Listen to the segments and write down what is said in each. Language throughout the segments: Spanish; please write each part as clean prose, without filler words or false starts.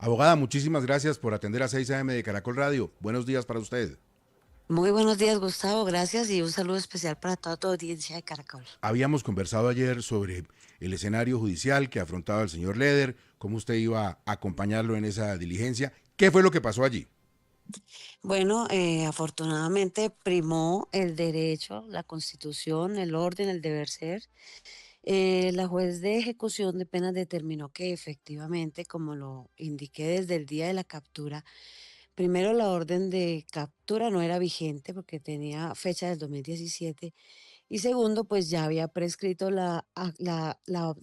Abogada, muchísimas gracias por atender a 6 AM de Caracol Radio. Buenos días para usted. Muy buenos días, Gustavo. Gracias y un saludo especial para toda tu audiencia de Caracol. Habíamos conversado ayer sobre el escenario judicial que afrontaba el señor Leder, cómo usted iba a acompañarlo en esa diligencia. ¿Qué fue lo que pasó allí? Bueno, afortunadamente primó el derecho, la constitución, el orden, el deber ser. La juez de ejecución de penas determinó que efectivamente, como lo indiqué desde el día de la captura, primero la orden de captura no era vigente porque tenía fecha del 2017 y segundo, pues ya había prescrito la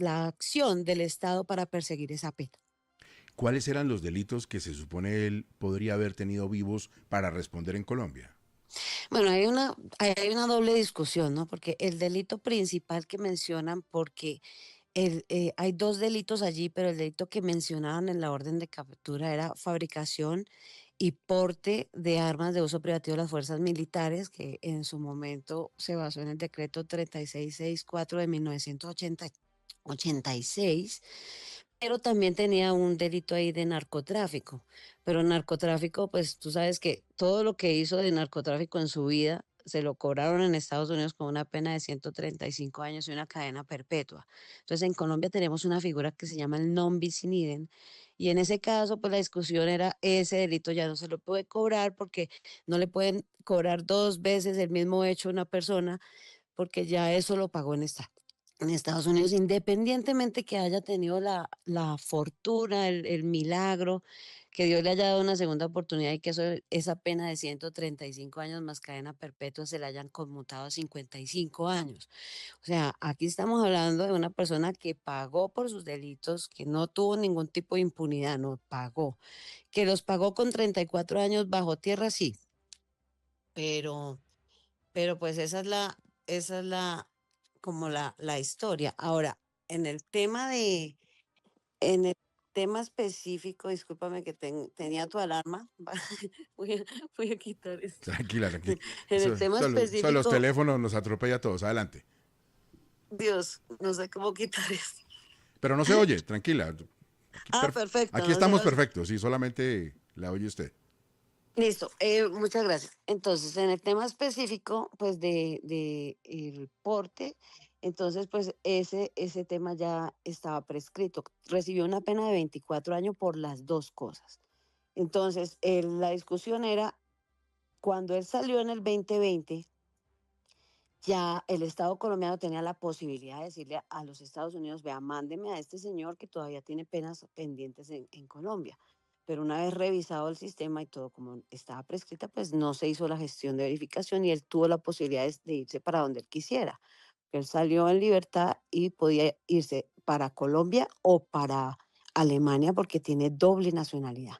acción del Estado para perseguir esa pena. ¿Cuáles eran los delitos que se supone él podría haber tenido vivos para responder en Colombia? Bueno, hay una doble discusión, ¿no? Porque el delito principal que mencionan, porque hay dos delitos allí, pero el delito que mencionaban en la orden de captura era fabricación y porte de armas de uso privativo de las fuerzas militares, que en su momento se basó en el decreto 3664 de 1986, pero también tenía un delito ahí de narcotráfico. Pero narcotráfico, pues tú sabes que todo lo que hizo de narcotráfico en su vida se lo cobraron en Estados Unidos con una pena de 135 años y una cadena perpetua. Entonces en Colombia tenemos una figura que se llama el non bis in idem, y en ese caso pues la discusión era ese delito ya no se lo puede cobrar porque no le pueden cobrar dos veces el mismo hecho a una persona porque ya eso lo pagó en Estados Unidos, independientemente que haya tenido la fortuna, el milagro, que Dios le haya dado una segunda oportunidad y que esa pena de 135 años más cadena perpetua se la hayan conmutado a 55 años. O sea, aquí estamos hablando de una persona que pagó por sus delitos, que no tuvo ningún tipo de impunidad, no pagó. Que los pagó con 34 años bajo tierra, sí, pero pues esa es como la historia. Ahora, en el tema de, en el tema específico, discúlpame que tenía tu alarma, voy a, voy a quitar esto. Tranquila, tranquila. En el tema Eso de los específico, teléfonos nos atropella a todos. Adelante. Dios, no sé cómo quitar esto. Pero no se oye, tranquila. Aquí, Ah, perfecto, aquí no se estamos oye. perfectos, sí, solamente la oye usted. Listo, muchas gracias. Entonces, en el tema específico, pues de el porte, entonces, pues ese tema ya estaba prescrito. Recibió una pena de 24 años por las dos cosas. Entonces, la discusión era, cuando él salió en el 2020, ya el Estado colombiano tenía la posibilidad de decirle a los Estados Unidos, vea, mándeme a este señor que todavía tiene penas pendientes en Colombia. Pero una vez revisado el sistema y todo como estaba prescrita, pues no se hizo la gestión de verificación y él tuvo la posibilidad de irse para donde él quisiera. Él salió en libertad y podía irse para Colombia o para Alemania porque tiene doble nacionalidad.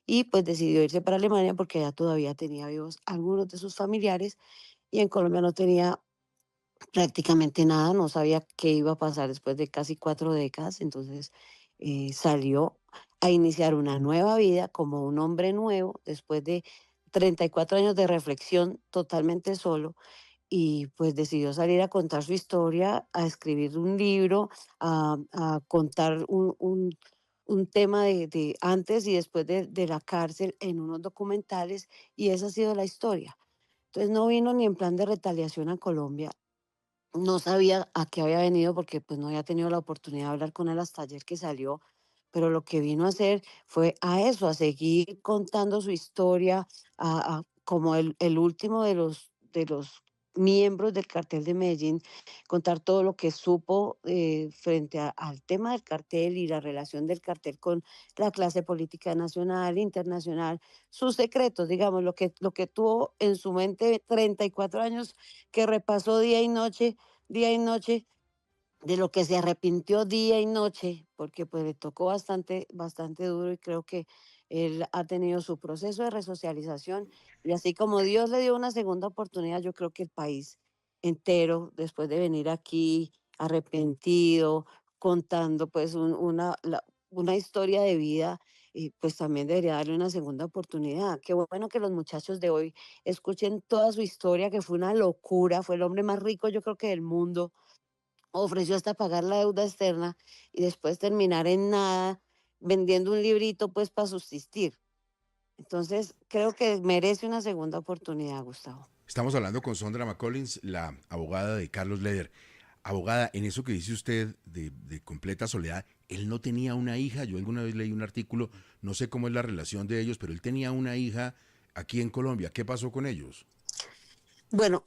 Y pues decidió irse para Alemania porque allá todavía tenía vivos algunos de sus familiares y en Colombia no tenía prácticamente nada, no sabía qué iba a pasar después de casi 4 décadas, entonces salió a iniciar una nueva vida como un hombre nuevo después de 34 años de reflexión totalmente solo y pues decidió salir a contar su historia, a escribir un libro, a contar un tema de antes y después de la cárcel en unos documentales y esa ha sido la historia. Entonces no vino ni en plan de retaliación a Colombia, no sabía a qué había venido porque pues no había tenido la oportunidad de hablar con él hasta ayer que salió, pero lo que vino a hacer fue a eso, a seguir contando su historia, como el último de los miembros del cartel de Medellín, contar todo lo que supo frente al tema del cartel y la relación del cartel con la clase política nacional, internacional, sus secretos, digamos, lo que tuvo en su mente 34 años que repasó día y noche, de lo que se arrepintió día y noche, porque pues le tocó bastante, bastante duro y creo que él ha tenido su proceso de resocialización y así como Dios le dio una segunda oportunidad, yo creo que el país entero, después de venir aquí arrepentido, contando pues una historia de vida, y pues también debería darle una segunda oportunidad. Qué bueno que los muchachos de hoy escuchen toda su historia, que fue una locura, fue el hombre más rico yo creo que del mundo, ofreció hasta pagar la deuda externa y después terminar en nada. vendiendo un librito pues para subsistir. Entonces, creo que merece una segunda oportunidad, Gustavo. Estamos hablando con Sondra McCollins, la abogada de Carlos Leder. Abogada, en eso que dice usted de completa soledad, él no tenía una hija. Yo alguna vez leí un artículo, no sé cómo es la relación de ellos, pero él tenía una hija aquí en Colombia. ¿Qué pasó con ellos? Bueno,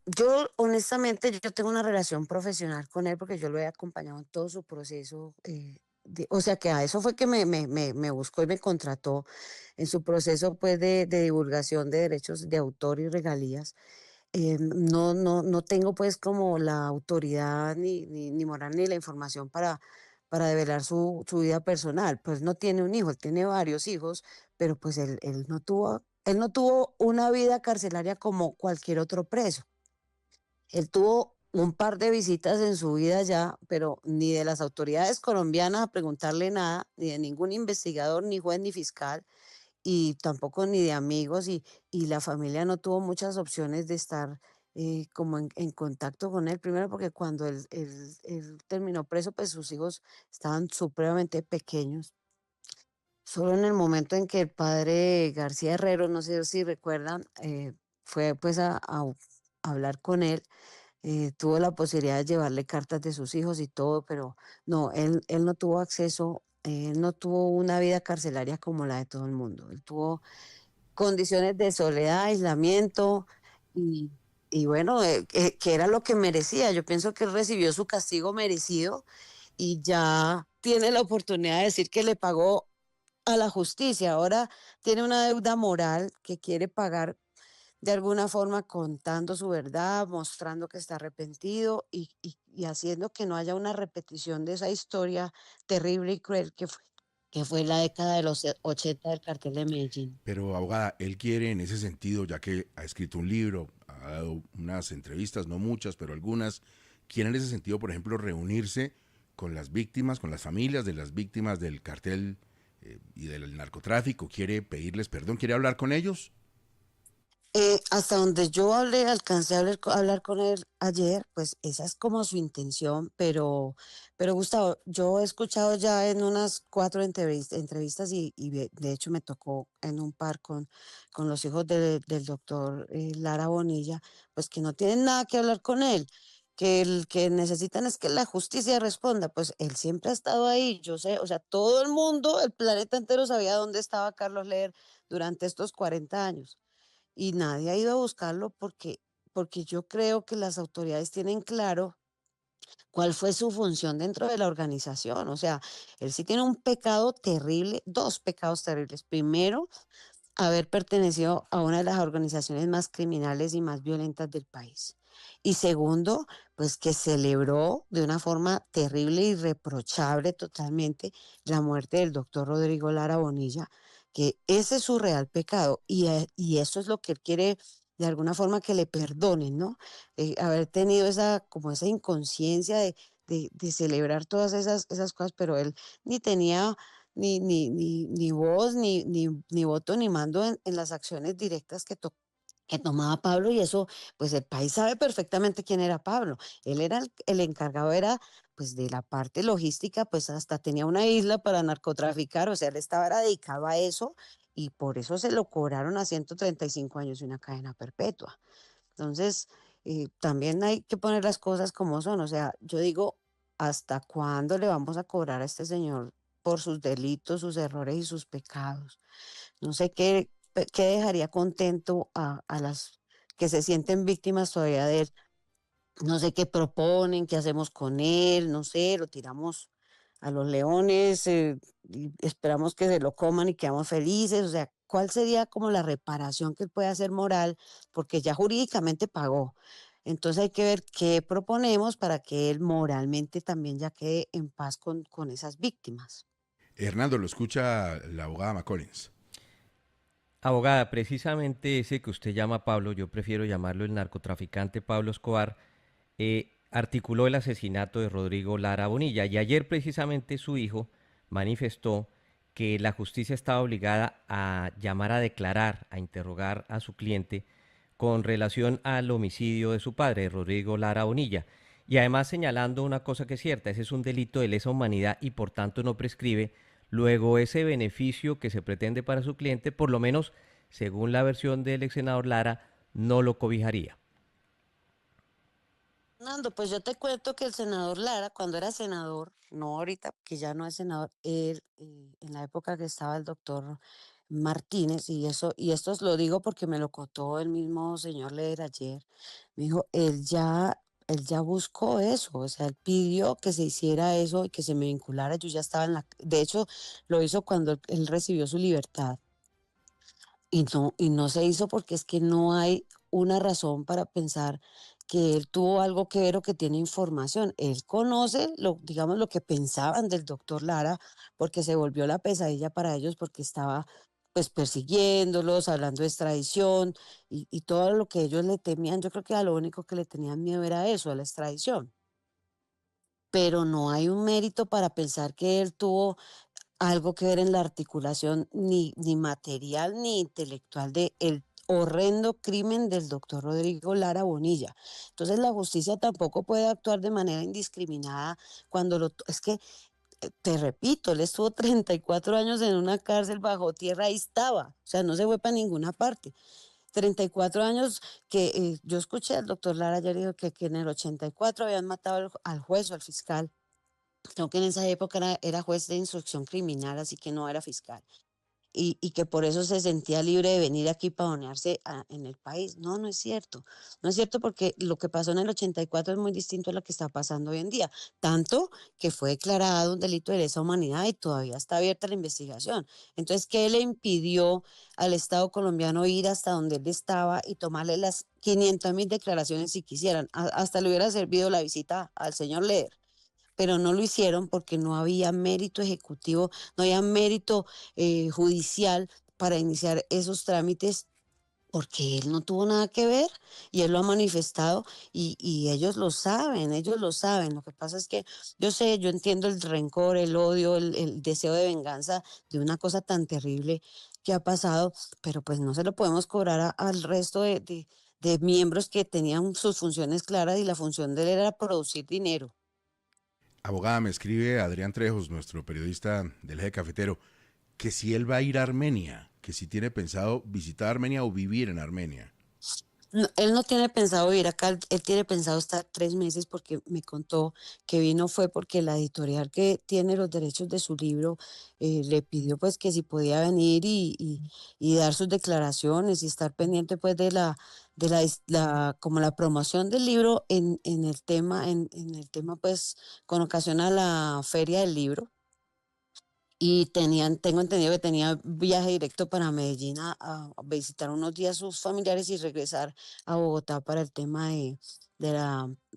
yo honestamente yo tengo una relación profesional con él porque yo lo he acompañado en todo su proceso. O sea que a eso fue que me buscó y me contrató en su proceso pues de divulgación de derechos de autor y regalías. No tengo pues como la autoridad ni moral ni la información para develar su vida personal. Pues no tiene un hijo, él tiene varios hijos, pero pues él no tuvo una vida carcelaria como cualquier otro preso. Él tuvo un par de visitas en su vida ya, pero ni de las autoridades colombianas a preguntarle nada, ni de ningún investigador, ni juez, ni fiscal, y tampoco ni de amigos, y la familia no tuvo muchas opciones de estar como en contacto con él. Primero porque cuando él terminó preso, pues sus hijos estaban supremamente pequeños. Solo en el momento en que el padre García Herrero, no sé si recuerdan, fue pues a hablar con él, tuvo la posibilidad de llevarle cartas de sus hijos y todo, pero no, él no tuvo acceso, él no tuvo una vida carcelaria como la de todo el mundo. Él tuvo condiciones de soledad, aislamiento y, y bueno, que era lo que merecía. Yo pienso que él recibió su castigo merecido y ya tiene la oportunidad de decir que le pagó a la justicia. Ahora tiene una deuda moral que quiere pagar de alguna forma contando su verdad, mostrando que está arrepentido y haciendo que no haya una repetición de esa historia terrible y cruel que fue la década de los 80 del cartel de Medellín. Pero abogada, él quiere en ese sentido, ya que ha escrito un libro, ha dado unas entrevistas, no muchas, pero algunas, quiere en ese sentido, por ejemplo, reunirse con las víctimas, con las familias de las víctimas del cartel y del narcotráfico, quiere pedirles perdón, quiere hablar con ellos. Hasta donde yo alcancé a hablar con él ayer, pues esa es como su intención, pero Gustavo, yo he escuchado ya en unas cuatro entrevistas y de hecho me tocó en un par con los hijos del doctor Lara Bonilla, pues que no tienen nada que hablar con él, que el que necesitan es que la justicia responda, pues él siempre ha estado ahí, yo sé, o sea, todo el mundo, el planeta entero sabía dónde estaba Carlos Leer durante estos 40 años y nadie ha ido a buscarlo porque yo creo que las autoridades tienen claro cuál fue su función dentro de la organización. O sea, él sí tiene un pecado terrible, dos pecados terribles. Primero, haber pertenecido a una de las organizaciones más criminales y más violentas del país. Y segundo, pues que celebró de una forma terrible y reprochable totalmente la muerte del doctor Rodrigo Lara Bonilla, que ese es su real pecado y eso es lo que él quiere de alguna forma que le perdonen, ¿no? Haber tenido esa, como esa inconsciencia de celebrar todas esas cosas, pero él ni tenía ni voz, ni voto, ni mando en las acciones directas que tomaba Pablo y eso, pues el país sabe perfectamente quién era Pablo. Él era el encargado, era pues de la parte logística, pues hasta tenía una isla para narcotraficar, o sea, él estaba era dedicado a eso y por eso se lo cobraron a 135 años y una cadena perpetua. Entonces, también hay que poner las cosas como son. O sea, yo digo, ¿hasta cuándo le vamos a cobrar a este señor por sus delitos, sus errores y sus pecados? No sé qué dejaría contento a las que se sienten víctimas todavía de él. No sé qué proponen, qué hacemos con él, no sé, lo tiramos a los leones, y esperamos que se lo coman y quedamos felices. O sea, ¿cuál sería como la reparación que él puede hacer moral? Porque ya jurídicamente pagó. Entonces hay que ver qué proponemos para que él moralmente también ya quede en paz con esas víctimas. Hernando, lo escucha la abogada McCollins. Abogada, precisamente ese que usted llama Pablo, yo prefiero llamarlo el narcotraficante Pablo Escobar, articuló el asesinato de Rodrigo Lara Bonilla y ayer precisamente su hijo manifestó que la justicia estaba obligada a llamar a declarar, a interrogar a su cliente con relación al homicidio de su padre, Rodrigo Lara Bonilla. Y además señalando una cosa que es cierta, ese es un delito de lesa humanidad y por tanto no prescribe, luego ese beneficio que se pretende para su cliente, por lo menos según la versión del ex senador Lara, no lo cobijaría. Nando, pues yo te cuento que el senador Lara, cuando era senador, no ahorita, que ya no es senador, él, en la época que estaba el doctor Martínez, y eso, y esto os lo digo porque me lo contó el mismo señor Leder ayer, me dijo, él ya buscó eso, o sea, él pidió que se hiciera eso y que se me vinculara, yo ya estaba en la, de hecho, lo hizo cuando él recibió su libertad. Y no se hizo porque es que no hay una razón para pensar que él tuvo algo que ver o que tiene información. Él conoce lo, digamos, lo que pensaban del doctor Lara, porque se volvió la pesadilla para ellos, porque estaba pues persiguiéndolos, hablando de extradición y todo lo que ellos le temían. Yo creo que a lo único que le tenían miedo era eso, a la extradición. Pero no hay un mérito para pensar que él tuvo algo que ver en la articulación ni material ni intelectual de el horrendo crimen del doctor Rodrigo Lara Bonilla. Entonces la justicia tampoco puede actuar de manera indiscriminada cuando es que, te repito, él estuvo 34 años en una cárcel bajo tierra, ahí estaba, o sea, no se fue para ninguna parte. 34 años que yo escuché al doctor Lara ayer dijo que en el 84 habían matado al juez o al fiscal. Creo que en esa época era juez de instrucción criminal, así que no era fiscal. Y que por eso se sentía libre de venir aquí para pavonearse en el país. No, no es cierto. No es cierto porque lo que pasó en el 84 es muy distinto a lo que está pasando hoy en día. Tanto que fue declarado un delito de lesa humanidad y todavía está abierta la investigación. Entonces, ¿qué le impidió al Estado colombiano ir hasta donde él estaba y tomarle las 500.000 declaraciones si quisieran? Hasta le hubiera servido la visita al señor Leder, pero no lo hicieron porque no había mérito ejecutivo, no había mérito judicial para iniciar esos trámites porque él no tuvo nada que ver y él lo ha manifestado y ellos lo saben, ellos lo saben. Lo que pasa es que yo sé, yo entiendo el rencor, el odio, el deseo de venganza de una cosa tan terrible que ha pasado, pero pues no se lo podemos cobrar al resto de miembros que tenían sus funciones claras y la función de él era producir dinero. Abogada, me escribe Adrián Trejos, nuestro periodista del Eje Cafetero, que si él va a ir a Armenia, que si tiene pensado visitar Armenia o vivir en Armenia. Él no tiene pensado vivir acá, él tiene pensado estar 3 meses porque me contó que vino fue porque la editorial que tiene los derechos de su libro le pidió pues que si podía venir y dar sus declaraciones y estar pendiente pues como la promoción del libro en el tema pues con ocasión a la feria del libro y tengo entendido que tenía viaje directo para Medellín a visitar unos días sus familiares y regresar a Bogotá para el tema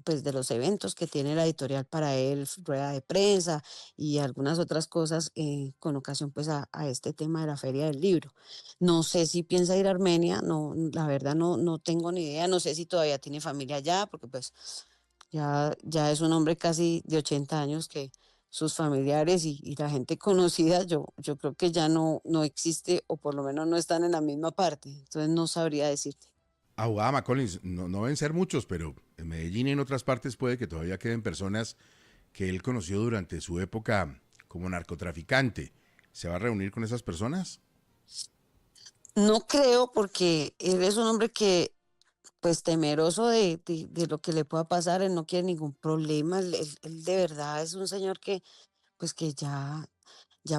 pues de los eventos que tiene la editorial para él, rueda de prensa y algunas otras cosas con ocasión pues a este tema de la Feria del Libro. No sé si piensa ir a Armenia, no, la verdad no tengo ni idea, no sé si todavía tiene familia allá, porque pues ya es un hombre casi de 80 años que sus familiares y la gente conocida, yo creo que ya no existe o por lo menos no están en la misma parte. Entonces no sabría decirte. Abogada McCollins, no deben ser muchos, pero en Medellín y en otras partes puede que todavía queden personas que él conoció durante su época como narcotraficante. ¿Se va a reunir con esas personas? No creo porque él es un hombre que, pues temeroso de lo que le pueda pasar, él no quiere ningún problema. Él de verdad es un señor que, pues que ya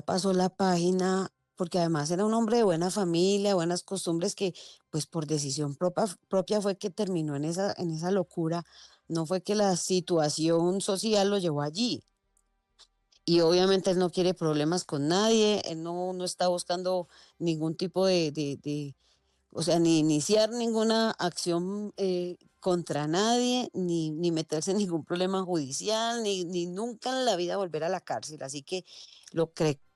pasó la página, porque además era un hombre de buena familia, buenas costumbres, que pues por decisión propia fue que terminó en esa locura, no fue que la situación social lo llevó allí. Y obviamente él no quiere problemas con nadie, él no está buscando ningún tipo o sea, ni iniciar ninguna acción contra nadie, ni meterse en ningún problema judicial, ni nunca en la vida volver a la cárcel. Así que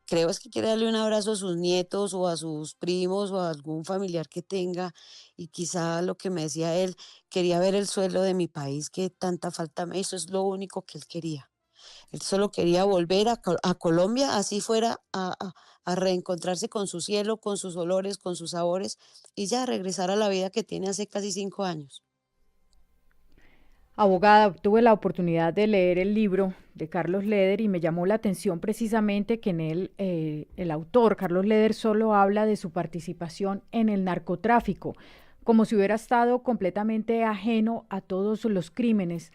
creo es que quiere darle un abrazo a sus nietos o a sus primos o a algún familiar que tenga. Y quizá lo que me decía él, quería ver el suelo de mi país que tanta falta me hizo, es lo único que él quería. Él solo quería volver a Colombia, así fuera a reencontrarse con su cielo, con sus olores, con sus sabores, y ya regresar a la vida que tiene hace casi 5 años. Abogada, tuve la oportunidad de leer el libro de Carlos Leder y me llamó la atención precisamente que en él el autor, Carlos Leder, solo habla de su participación en el narcotráfico, como si hubiera estado completamente ajeno a todos los crímenes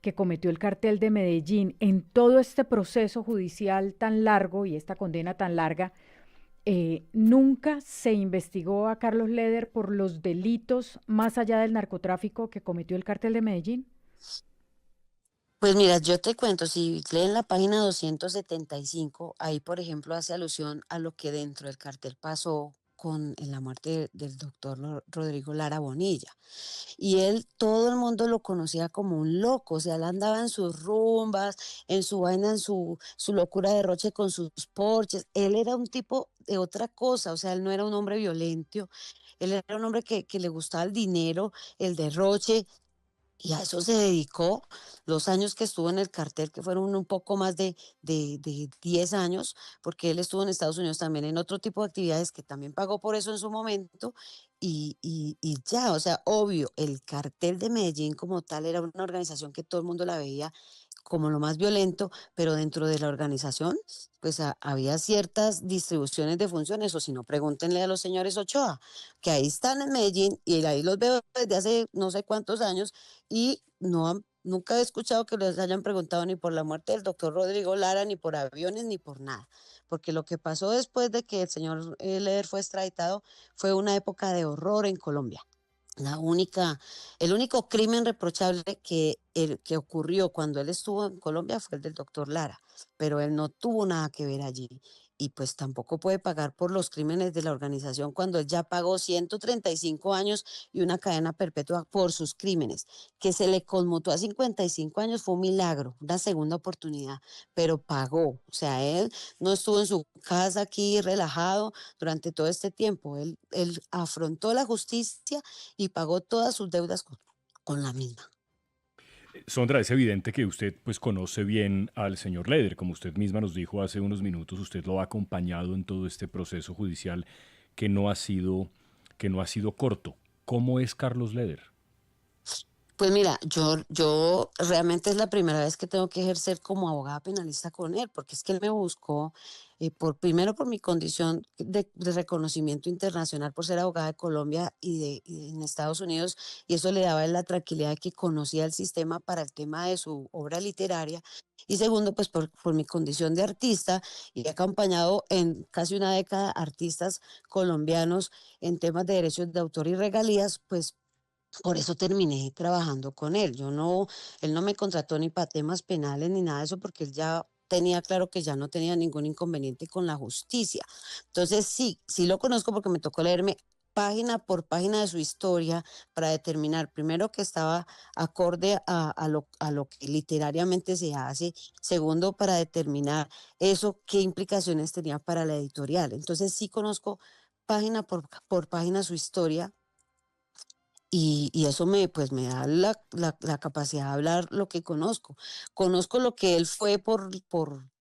que cometió el cartel de Medellín. En todo este proceso judicial tan largo y esta condena tan larga, nunca se investigó a Carlos Leder por los delitos más allá del narcotráfico que cometió el cartel de Medellín. Pues mira, yo te cuento, si leen la página 275, ahí por ejemplo hace alusión a lo que dentro del cartel pasó con en la muerte del doctor Rodrigo Lara Bonilla. Y él, todo el mundo lo conocía como un loco, o sea, él andaba en sus rumbas, en su vaina, en su locura de roche con sus porches. Él era un tipo de otra cosa, o sea, él no era un hombre violento, él era un hombre que le gustaba el dinero, el derroche, y a eso se dedicó los años que estuvo en el cartel, que fueron un poco más de 10 años, porque él estuvo en Estados Unidos también en otro tipo de actividades que también pagó por eso en su momento. Y ya, o sea, obvio, el cartel de Medellín como tal era una organización que todo el mundo la veía como lo más violento, pero dentro de la organización, pues había ciertas distribuciones de funciones, o si no, pregúntenle a los señores Ochoa, que ahí están en Medellín y ahí los veo desde hace no sé cuántos años y nunca he escuchado que les hayan preguntado ni por la muerte del doctor Rodrigo Lara, ni por aviones, ni por nada. Porque lo que pasó después de que el señor Leder fue extraditado fue una época de horror en Colombia. La única, el único crimen reprochable que ocurrió cuando él estuvo en Colombia fue el del doctor Lara, pero él no tuvo nada que ver allí y pues tampoco puede pagar por los crímenes de la organización cuando él ya pagó 135 años y una cadena perpetua por sus crímenes. Que se le conmutó a 55 años fue un milagro, una segunda oportunidad, pero pagó. O sea, él no estuvo en su casa aquí relajado durante todo este tiempo. Él afrontó la justicia y pagó todas sus deudas con la misma. Sondra, es evidente que usted pues conoce bien al señor Leder, como usted misma nos dijo hace unos minutos, usted lo ha acompañado en todo este proceso judicial que no ha sido, que no ha sido corto. ¿Cómo es Carlos Leder? Pues mira, yo realmente es la primera vez que tengo que ejercer como abogada penalista con él, porque es que él me buscó, primero por mi condición de reconocimiento internacional por ser abogada de Colombia y en Estados Unidos, y eso le daba a él la tranquilidad de que conocía el sistema para el tema de su obra literaria. Y segundo, pues por mi condición de artista y he acompañado en casi una década artistas colombianos en temas de derechos de autor y regalías, pues por eso terminé trabajando con él. Él no me contrató ni para temas penales ni nada de eso porque él ya tenía claro que ya no tenía ningún inconveniente con la justicia. Entonces sí, sí lo conozco porque me tocó leerme página por página de su historia para determinar primero que estaba acorde a lo que literariamente se hace, segundo para determinar eso qué implicaciones tenía para la editorial. Entonces sí conozco página por página su historia y eso pues me da la capacidad de hablar lo que conozco. Conozco lo que él fue por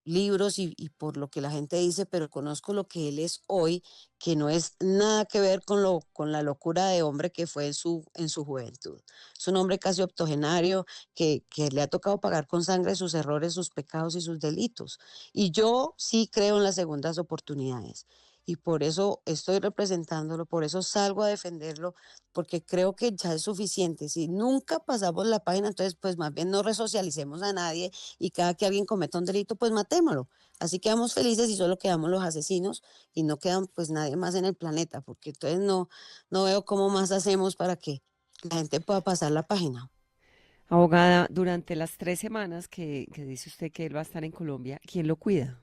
libros y por lo que la gente dice, pero conozco lo que él es hoy, que no es nada que ver con la locura de hombre que fue en su juventud. Es un hombre casi octogenario que le ha tocado pagar con sangre sus errores, sus pecados y sus delitos. Y yo sí creo en las segundas oportunidades. Y por eso estoy representándolo, por eso salgo a defenderlo, porque creo que ya es suficiente. Si nunca pasamos la página, entonces pues más bien no resocialicemos a nadie y cada que alguien cometa un delito, pues matémoslo. Así quedamos felices y solo quedamos los asesinos y no quedan pues nadie más en el planeta, porque entonces no veo cómo más hacemos para que la gente pueda pasar la página. Abogada, durante las 3 semanas que dice usted que él va a estar en Colombia, ¿quién lo cuida?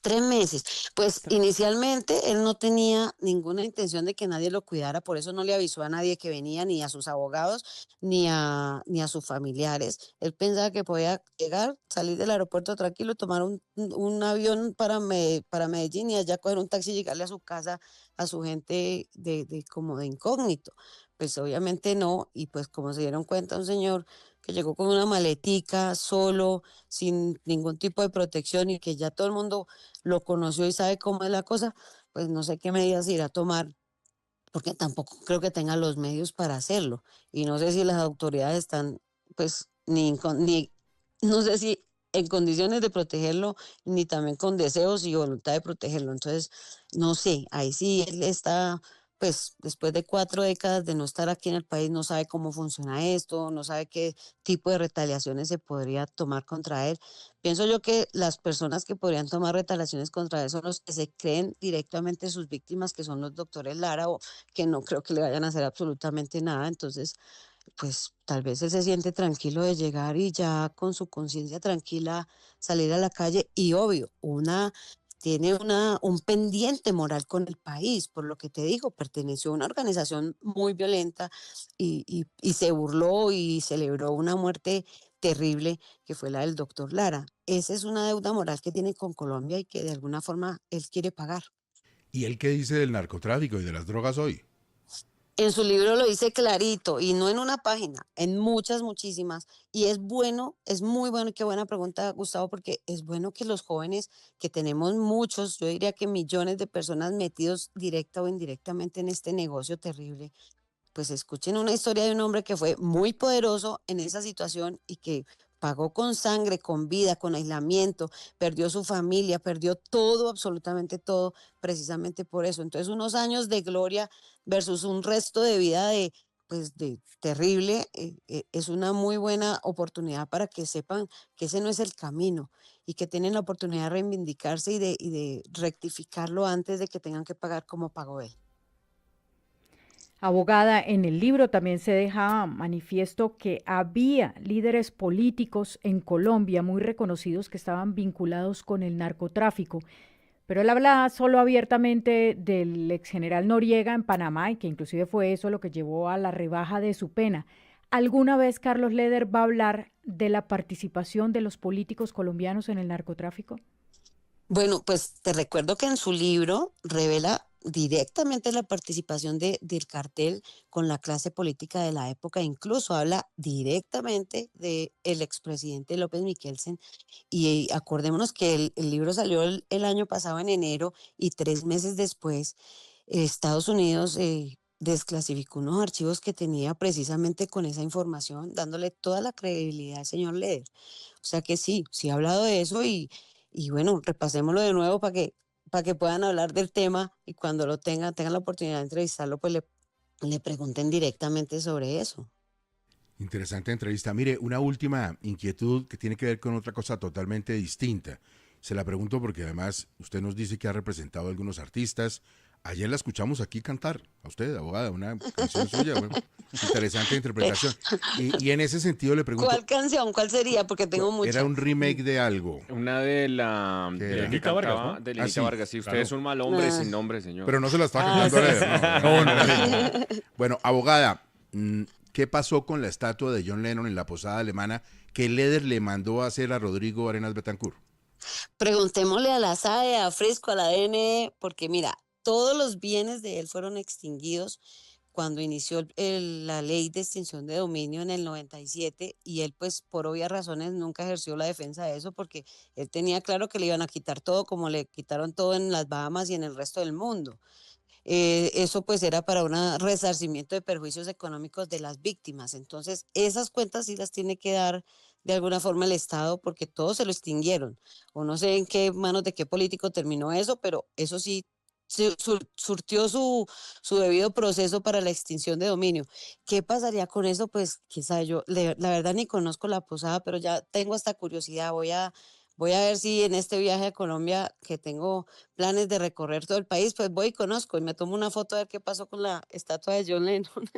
3 meses. Pues Tre- inicialmente él no tenía ninguna intención de que nadie lo cuidara, por eso no le avisó a nadie que venía, ni a sus abogados, ni a sus familiares. Él pensaba que podía llegar, salir del aeropuerto tranquilo, tomar un avión para Medellín y allá coger un taxi y llegarle a su casa, a su gente como de incógnito. Pues obviamente no, y pues como se dieron cuenta, un señor que llegó con una maletica, solo, sin ningún tipo de protección y que ya todo el mundo lo conoció y sabe cómo es la cosa, pues no sé qué medidas irá a tomar, porque tampoco creo que tenga los medios para hacerlo. Y no sé si las autoridades están, pues, ni no sé si en condiciones de protegerlo, ni también con deseos y voluntad de protegerlo. Entonces, no sé, ahí sí él está, pues después de 4 décadas de no estar aquí en el país, no sabe cómo funciona esto, no sabe qué tipo de retaliaciones se podría tomar contra él. Pienso yo que las personas que podrían tomar retaliaciones contra él son los que se creen directamente sus víctimas, que son los doctores Lara, o que no creo que le vayan a hacer absolutamente nada. Entonces, pues tal vez él se siente tranquilo de llegar y ya con su conciencia tranquila salir a la calle y obvio, tiene un pendiente moral con el país, por lo que te digo, perteneció a una organización muy violenta y se burló y celebró una muerte terrible que fue la del doctor Lara. Esa es una deuda moral que tiene con Colombia y que de alguna forma él quiere pagar. ¿Y él qué dice del narcotráfico y de las drogas hoy? En su libro lo dice clarito y no en una página, en muchas, muchísimas. Y es bueno, es muy bueno y qué buena pregunta, Gustavo, porque es bueno que los jóvenes, que tenemos muchos, yo diría que millones de personas metidos directa o indirectamente en este negocio terrible, pues escuchen una historia de un hombre que fue muy poderoso en esa situación y que pagó con sangre, con vida, con aislamiento, perdió su familia, perdió todo, absolutamente todo, precisamente por eso. Entonces, unos años de gloria versus un resto de vida pues, de terrible, es una muy buena oportunidad para que sepan que ese no es el camino y que tienen la oportunidad de reivindicarse y de rectificarlo antes de que tengan que pagar como pagó él. Abogada, en el libro también se deja manifiesto que había líderes políticos en Colombia muy reconocidos que estaban vinculados con el narcotráfico, pero él habla solo abiertamente del ex general Noriega en Panamá y que inclusive fue eso lo que llevó a la rebaja de su pena. ¿Alguna vez Carlos Leder va a hablar de la participación de los políticos colombianos en el narcotráfico? Bueno, pues te recuerdo que en su libro revela directamente la participación del cartel con la clase política de la época, incluso habla directamente del expresidente López Miquelsen. Y acordémonos que el libro salió el año pasado en enero y 3 meses después, Estados Unidos desclasificó unos archivos que tenía precisamente con esa información, dándole toda la credibilidad al señor Leder. O sea que sí, sí ha hablado de eso y bueno, repasémoslo de nuevo para que puedan hablar del tema y cuando tengan la oportunidad de entrevistarlo, pues le pregunten directamente sobre eso. Interesante entrevista. Mire, una última inquietud que tiene que ver con otra cosa totalmente distinta. Se la pregunto porque además usted nos dice que ha representado a algunos artistas. Ayer la escuchamos aquí cantar, a usted, abogada, una canción suya. Bueno, interesante interpretación. Y en ese sentido le pregunto, ¿Cuál canción? ¿Cuál sería? Porque tengo ¿era un muchas. remake de algo? Una de la, ¿Qué de la era? que Lenita Vargas, cantaba ¿no? de Ah, Lenita sí, Vargas. Sí, usted claro. es un mal hombre Ah, sin nombre, señor. Pero no se la está ah, cantando a sí. Leder, no, no. Bueno, abogada, ¿qué pasó con la estatua de John Lennon en la posada alemana que Leder le mandó a hacer a Rodrigo Arenas Betancourt? Preguntémosle a la SAE, a Frisco, a la DNE, porque mira, todos los bienes de él fueron extinguidos cuando inició la ley de extinción de dominio en el 97 y él pues por obvias razones nunca ejerció la defensa de eso porque él tenía claro que le iban a quitar todo como le quitaron todo en las Bahamas y en el resto del mundo. Eso pues era para un resarcimiento de perjuicios económicos de las víctimas. Entonces, esas cuentas sí las tiene que dar de alguna forma el Estado porque todos se lo extinguieron. O no sé en qué manos de qué político terminó eso, pero eso sí surtió su debido proceso para la extinción de dominio. ¿Qué pasaría con eso? Pues quizá yo, la verdad ni conozco la posada, pero ya tengo esta curiosidad. Voy a ver si en este viaje a Colombia, que tengo planes de recorrer todo el país, pues voy y conozco y me tomo una foto a ver qué pasó con la estatua de John Lennon.